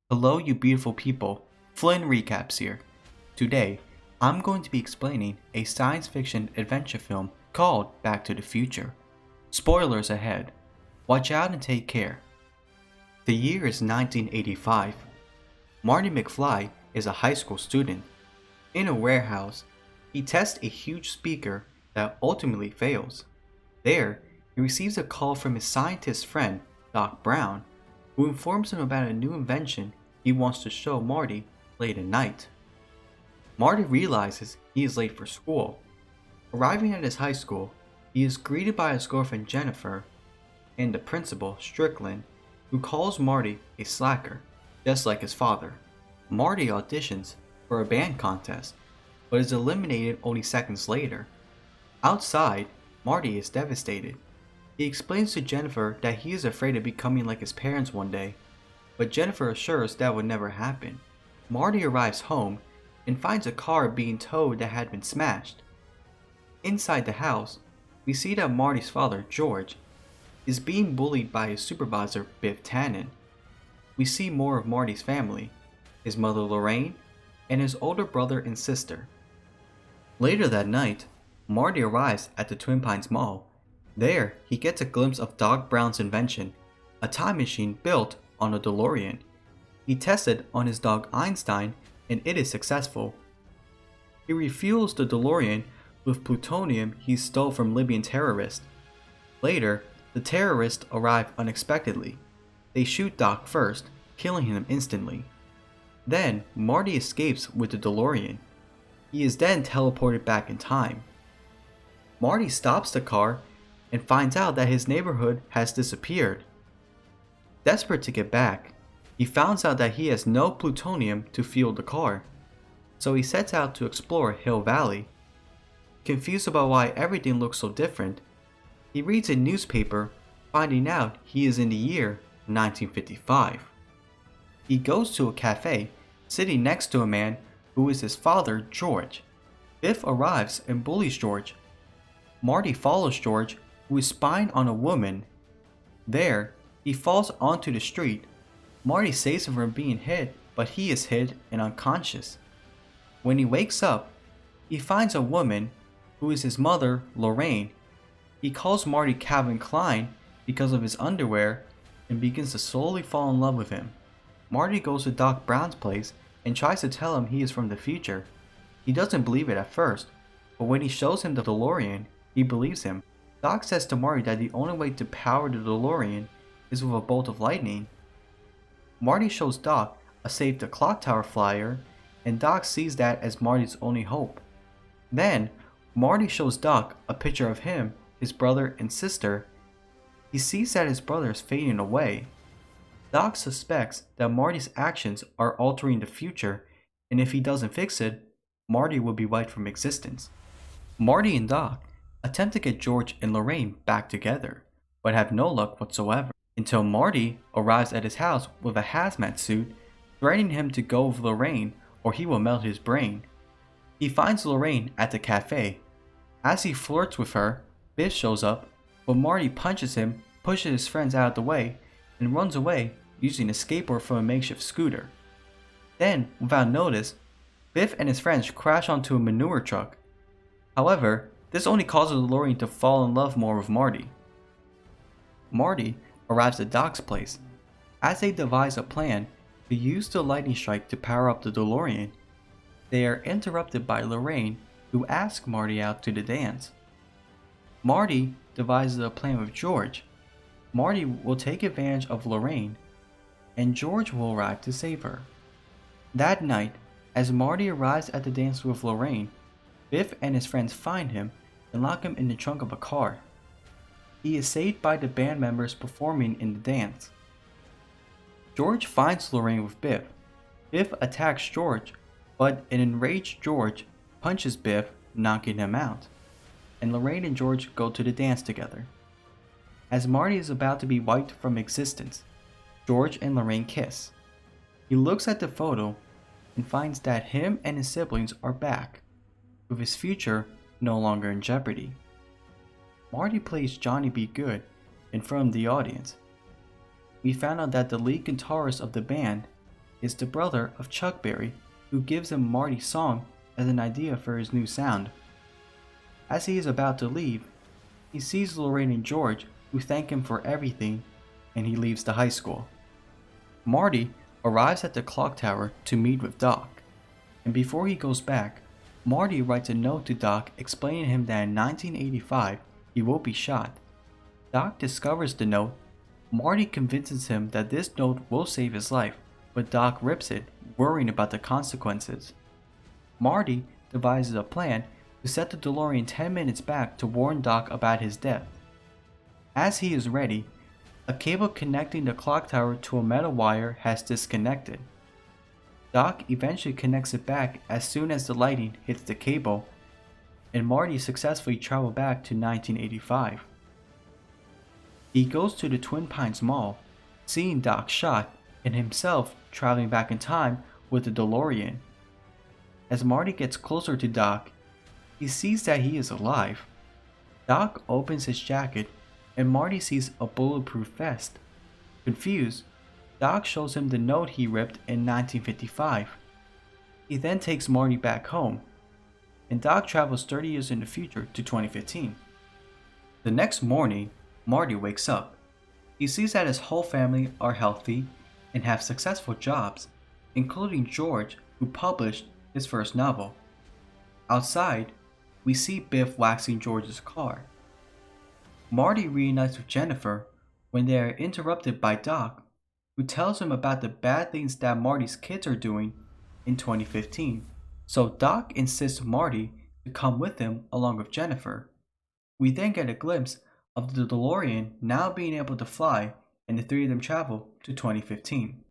Hello, you beautiful people. Flynn Recaps here. Today, I'm going to be explaining a science fiction adventure film called Back to the Future. Spoilers ahead. Watch out and take care. The year is 1985. Marty McFly is a high school student. In a warehouse, he tests a huge speaker that ultimately fails. There, he receives a call from his scientist friend, Doc Brown, who informs him about a new invention he wants to show Marty late at night. Marty realizes he is late for school. Arriving at his high school, he is greeted by his girlfriend Jennifer and the principal, Strickland, who calls Marty a slacker, just like his father. Marty auditions for a band contest, but is eliminated only seconds later. Outside, Marty is devastated. He explains to Jennifer that he is afraid of becoming like his parents one day, but Jennifer assures that would never happen. Marty arrives home and finds a car being towed that had been smashed. Inside the house, we see that Marty's father, George, is being bullied by his supervisor, Biff Tannen. We see more of Marty's family, his mother Lorraine, and his older brother and sister. Later that night, Marty arrives at the Twin Pines Mall. There, he gets a glimpse of Doc Brown's invention, a time machine built on a DeLorean. He tests it on his dog Einstein, and it is successful. He refuels the DeLorean with plutonium he stole from Libyan terrorists. Later, the terrorists arrive unexpectedly. They shoot Doc first, killing him instantly. Then, Marty escapes with the DeLorean. He is then teleported back in time. Marty stops the car and finds out that his neighborhood has disappeared. Desperate to get back, he finds out that he has no plutonium to fuel the car, so he sets out to explore Hill Valley. Confused about why everything looks so different, he reads a newspaper, finding out he is in the year 1955. He goes to a cafe, sitting next to a man who is his father, George. Biff arrives and bullies George. Marty follows George, who is spying on a woman. There, he falls onto the street. Marty saves him from being hit, but he is hit and unconscious. When he wakes up, he finds a woman who is his mother, Lorraine. He calls Marty Calvin Klein because of his underwear and begins to slowly fall in love with him. Marty goes to Doc Brown's place and tries to tell him he is from the future. He doesn't believe it at first, but when he shows him the DeLorean, he believes him. Doc says to Marty that the only way to power the DeLorean is with a bolt of lightning. Marty shows Doc a Save the Clock Tower flyer, and Doc sees that as Marty's only hope. Then, Marty shows Doc a picture of him, his brother, and sister. He sees that his brother is fading away. Doc suspects that Marty's actions are altering the future, and if he doesn't fix it, Marty will be wiped from existence. Marty and Doc attempt to get George and Lorraine back together, but have no luck whatsoever, until Marty arrives at his house with a hazmat suit, threatening him to go with Lorraine or he will melt his brain. He finds Lorraine at the cafe. As he flirts with her, Biff shows up, but Marty punches him, pushes his friends out of the way, and runs away using a skateboard from a makeshift scooter. Then, without notice, Biff and his friends crash onto a manure truck. However, this only causes Lorraine to fall in love more with Marty. Marty arrives at Doc's place. As they devise a plan to use the lightning strike to power up the DeLorean, they are interrupted by Lorraine, who asks Marty out to the dance. Marty devises a plan with George. Marty will take advantage of Lorraine, and George will arrive to save her. That night, as Marty arrives at the dance with Lorraine, Biff and his friends find him and lock him in the trunk of a car. He is saved by the band members performing in the dance. George finds Lorraine with Biff. Biff attacks George, but an enraged George punches Biff, knocking him out, and Lorraine and George go to the dance together. As Marty is about to be wiped from existence, George and Lorraine kiss. He looks at the photo and finds that him and his siblings are back, with his future no longer in jeopardy. Marty plays Johnny B. Good in front of the audience. We found out that the lead guitarist of the band is the brother of Chuck Berry, who gives him Marty's song as an idea for his new sound. As he is about to leave, he sees Lorraine and George, who thank him for everything, and he leaves the high school. Marty arrives at the clock tower to meet with Doc, and before he goes back, Marty writes a note to Doc explaining to him that in 1985 he will be shot. Doc discovers the note. Marty convinces him that this note will save his life, but Doc rips it, worrying about the consequences. Marty devises a plan to set the DeLorean 10 minutes back to warn Doc about his death. As he is ready, a cable connecting the clock tower to a metal wire has disconnected. Doc eventually connects it back as soon as the lightning hits the cable, and Marty successfully travels back to 1985. He goes to the Twin Pines Mall, seeing Doc shot and himself traveling back in time with the DeLorean. As Marty gets closer to Doc, he sees that he is alive. Doc opens his jacket and Marty sees a bulletproof vest. Confused, Doc shows him the note he ripped in 1955. He then takes Marty back home, and Doc travels 30 years in the future to 2015. The next morning, Marty wakes up. He sees that his whole family are healthy and have successful jobs, including George, who published his first novel. Outside, we see Biff waxing George's car. Marty reunites with Jennifer when they are interrupted by Doc, who tells him about the bad things that Marty's kids are doing in 2015. So Doc insists Marty to come with him along with Jennifer. We then get a glimpse of the DeLorean now being able to fly, and the three of them travel to 2015.